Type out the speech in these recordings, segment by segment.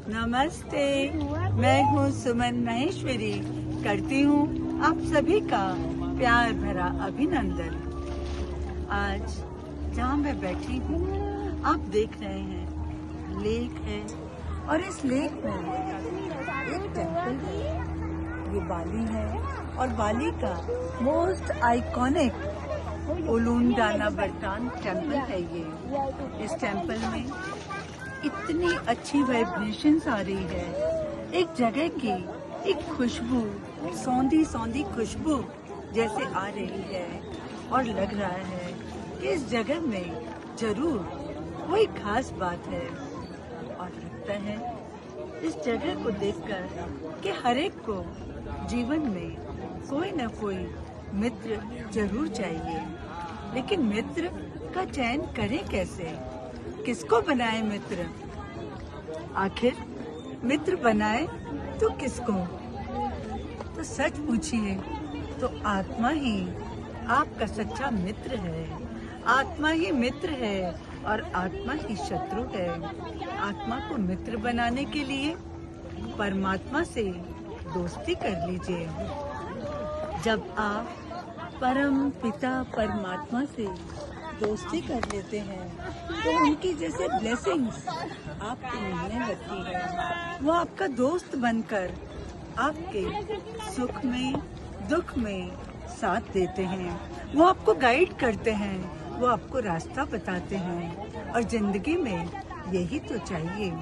नमस्ते, मैं हूँ सुमन महेश्वरी। करती हूँ आप सभी का प्यार भरा अभिनंदन। आज जहाँ मैं बैठी हूँ आप देख रहे हैं लेक है और इस लेक में एक टेम्पल है। ये बाली है और बाली का मोस्ट आइकॉनिक उलूंडाना बट्टान टेम्पल है ये। इस टेम्पल में इतनी अच्छी वाइब्रेशंस आ रही है। एक जगह की एक खुशबू, सौंधी सौंधी खुशबू जैसे आ रही है और लग रहा है कि इस जगह में जरूर कोई खास बात है। और लगता है इस जगह को देखकर कि हर एक को जीवन में कोई न कोई मित्र जरूर चाहिए। लेकिन मित्र का चयन करें कैसे? किसको बनाए मित्र? आखिर मित्र बनाए तो किसको? तो सच पूछिए तो आत्मा ही आपका सच्चा मित्र है। आत्मा ही मित्र है और आत्मा ही शत्रु है। आत्मा को मित्र बनाने के लिए परमात्मा से दोस्ती कर लीजिए। जब आप परम पिता परमात्मा से दोस्ती कर लेते हैं तो उनकी जैसे ब्लेसिंग्स आपको मिलने लगती है। वो आपका दोस्त बनकर आपके सुख में दुख में साथ देते हैं। वो आपको गाइड करते हैं, वो आपको रास्ता बताते हैं। और जिंदगी में यही तो चाहिए।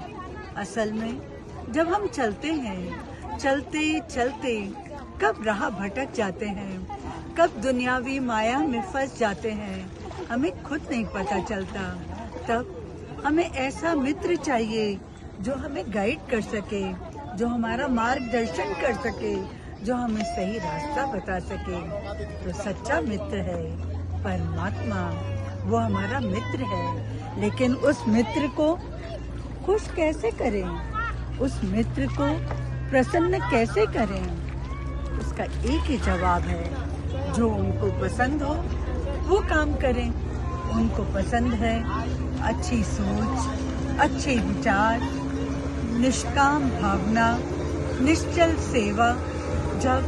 असल में जब हम चलते हैं, चलते चलते कब राह भटक जाते हैं, कब दुनियावी माया में फंस जाते हैं, हमें खुद नहीं पता चलता। तब हमें ऐसा मित्र चाहिए जो हमें गाइड कर सके, जो हमारा मार्गदर्शन कर सके, जो हमें सही रास्ता बता सके। तो सच्चा मित्र है परमात्मा, वो हमारा मित्र है। लेकिन उस मित्र को खुश कैसे करें? उस मित्र को प्रसन्न कैसे करें? उसका एक ही जवाब है, जो उनको पसंद हो वो काम करें। उनको पसंद है अच्छी सोच, अच्छे विचार, निष्काम भावना, निश्चल सेवा। जब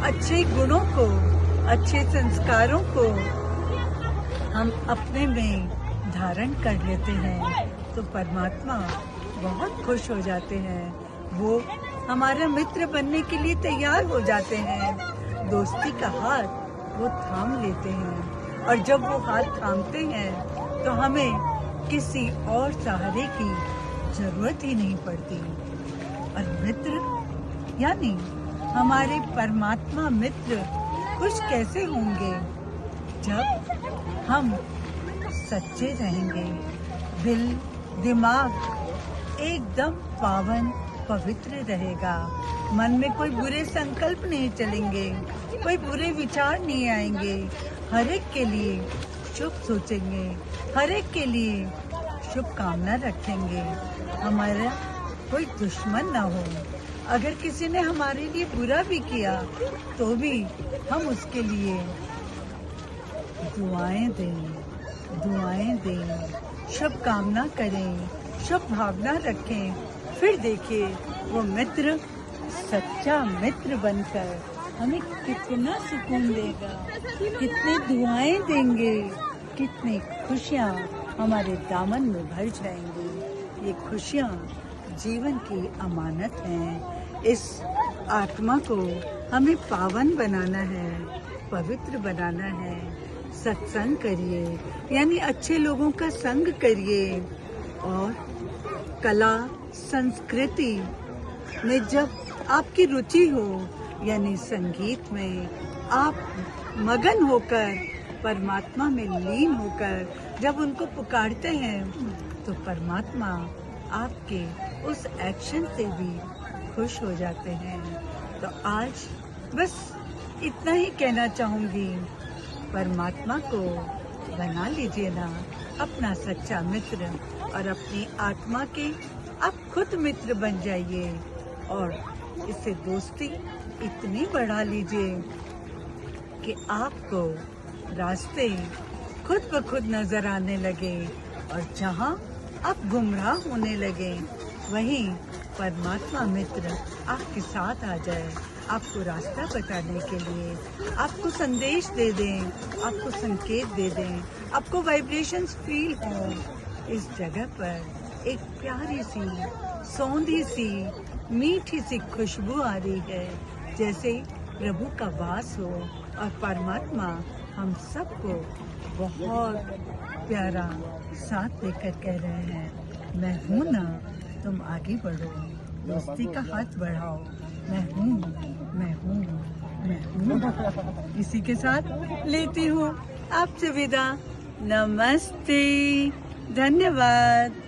अच्छे गुणों को, अच्छे संस्कारों को हम अपने में धारण कर लेते हैं तो परमात्मा बहुत खुश हो जाते हैं। वो हमारे मित्र बनने के लिए तैयार हो जाते हैं। दोस्ती का हाथ वो थाम लेते हैं और जब वो हाथ थामते हैं तो हमें किसी और सहारे की जरूरत ही नहीं पड़ती। और मित्र यानी हमारे परमात्मा मित्र खुश कैसे होंगे? जब हम सच्चे रहेंगे, दिल दिमाग एकदम पावन पवित्र रहेगा। मन में कोई बुरे संकल्प नहीं चलेंगे, कोई बुरे विचार नहीं आएंगे। हर एक के लिए शुभ सोचेंगे, हर एक के लिए शुभ कामना रखेंगे। हमारा कोई दुश्मन ना हो। अगर किसी ने हमारे लिए बुरा भी किया तो भी हम उसके लिए दुआएं दें, शुभ कामना करें, शुभ भावना रखें। फिर देखिए वो मित्र सच्चा मित्र बनकर हमें कितना सुकून देगा, कितनी दुआएं देंगे, कितनी खुशियाँ हमारे दामन में भर जाएंगी। ये खुशियाँ जीवन की अमानत हैं। इस आत्मा को हमें पावन बनाना है, पवित्र बनाना है। सत्संग करिए, यानी अच्छे लोगों का संग करिए। और कला संस्कृति में जब आपकी रुचि हो, यानी संगीत में आप मगन होकर, परमात्मा में लीन होकर जब उनको पुकारते हैं तो परमात्मा आपके उस एक्शन से भी खुश हो जाते हैं। तो आज बस इतना ही कहना चाहूँगी, परमात्मा को बना लीजिए ना अपना सच्चा मित्र और अपनी आत्मा के आप खुद मित्र बन जाइए और इससे दोस्ती इतनी बढ़ा लीजिए कि आपको रास्ते खुद ब खुद नजर आने लगे और जहाँ आप गुमराह होने लगे वहीं परमात्मा मित्र आपके साथ आ जाए, आपको रास्ता बताने के लिए, आपको संदेश दे दें, आपको संकेत दे दें, आपको वाइब्रेशंस फील हो। इस जगह पर एक प्यारी सी, सौंधी सी, मीठी सी खुशबू आ रही है, जैसे प्रभु का वास हो। और परमात्मा हम सबको बहुत प्यारा साथ लेकर कह रहे हैं, मैं हूँ ना, तुम आगे बढ़ो, दोस्ती का हाथ बढ़ाओ, मैं हूँ, मैं हूँ, मैं हूँ। इसी के साथ लेती हूँ आपसे विदा। नमस्ते, धन्यवाद।